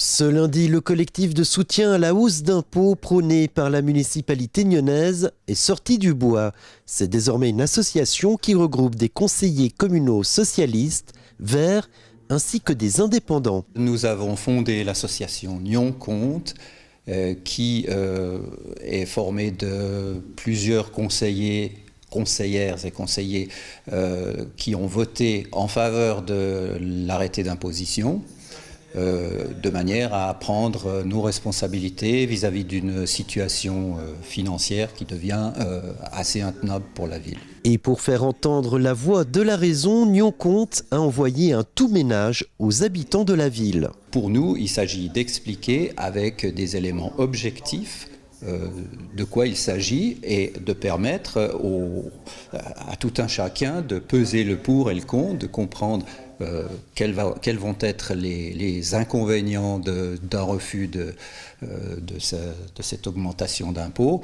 Ce lundi, le collectif de soutien à la hausse d'impôts prôné par la municipalité nyonnaise est sorti du bois. C'est désormais une association qui regroupe des conseillers communaux socialistes, verts, ainsi que des indépendants. Nous avons fondé l'association Nyon Compte, qui est formée de plusieurs conseillères et conseillers qui ont voté en faveur de l'arrêté d'imposition, de manière à prendre nos responsabilités vis-à-vis d'une situation financière qui devient assez intenable pour la ville. Et pour faire entendre la voix de la raison, Nyon Compte a envoyé un tout ménage aux habitants de la ville. Pour nous, il s'agit d'expliquer avec des éléments objectifs de quoi il s'agit et de permettre à tout un chacun de peser le pour et le contre, de comprendre quels vont être les inconvénients d'un refus de cette augmentation d'impôts.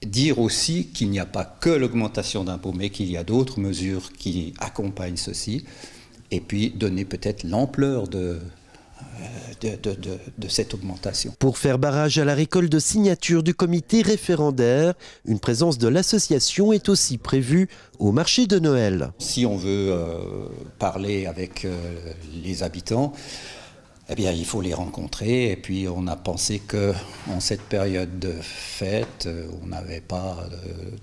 Dire aussi qu'il n'y a pas que l'augmentation d'impôts, mais qu'il y a d'autres mesures qui accompagnent ceci, et puis donner peut-être l'ampleur de cette augmentation. Pour faire barrage à la récolte de signatures du comité référendaire, une présence de l'association est aussi prévue au marché de Noël. Si on veut parler avec les habitants, eh bien, il faut les rencontrer. Et puis, on a pensé qu'en cette période de fête, on n'avait pas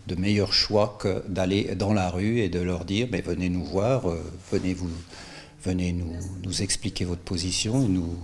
de meilleur choix que d'aller dans la rue et de leur dire mais venez nous voir, venez nous expliquer votre position, nous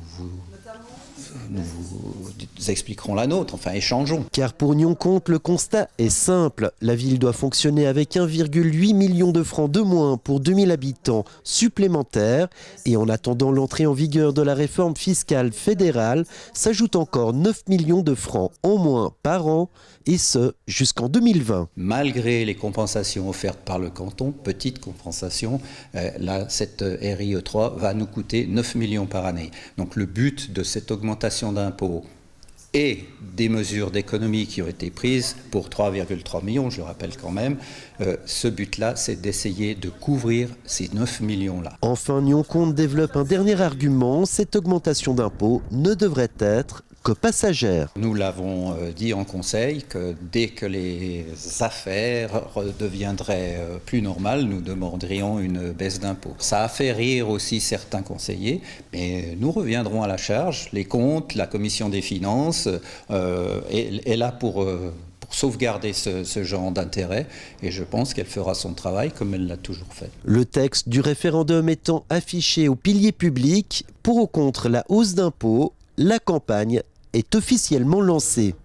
vous expliquerons la nôtre, enfin échangeons. Car pour Nyon Compte, le constat est simple. La ville doit fonctionner avec 1,8 million de francs de moins pour 2000 habitants supplémentaires. Et en attendant l'entrée en vigueur de la réforme fiscale fédérale, s'ajoutent encore 9 millions de francs en moins par an, et ce jusqu'en 2020. Malgré les compensations offertes par le canton, petites compensations, là, cette RIE3 va nous coûter 9 millions par année. Donc le but de cette augmentation d'impôts et des mesures d'économie qui ont été prises pour 3,3 millions, je le rappelle quand même, ce but-là, c'est d'essayer de couvrir ces 9 millions-là. Enfin, Nyon Compte développe un dernier argument, cette augmentation d'impôts ne devrait être que passagère. Nous l'avons dit en conseil que dès que les affaires redeviendraient plus normales, nous demanderions une baisse d'impôts. Ça a fait rire aussi certains conseillers, mais nous reviendrons à la charge. Les comptes, la commission des finances est là pour sauvegarder ce genre d'intérêt et je pense qu'elle fera son travail comme elle l'a toujours fait. Le texte du référendum étant affiché au pilier public, pour ou contre la hausse d'impôts, la campagne est officiellement lancée.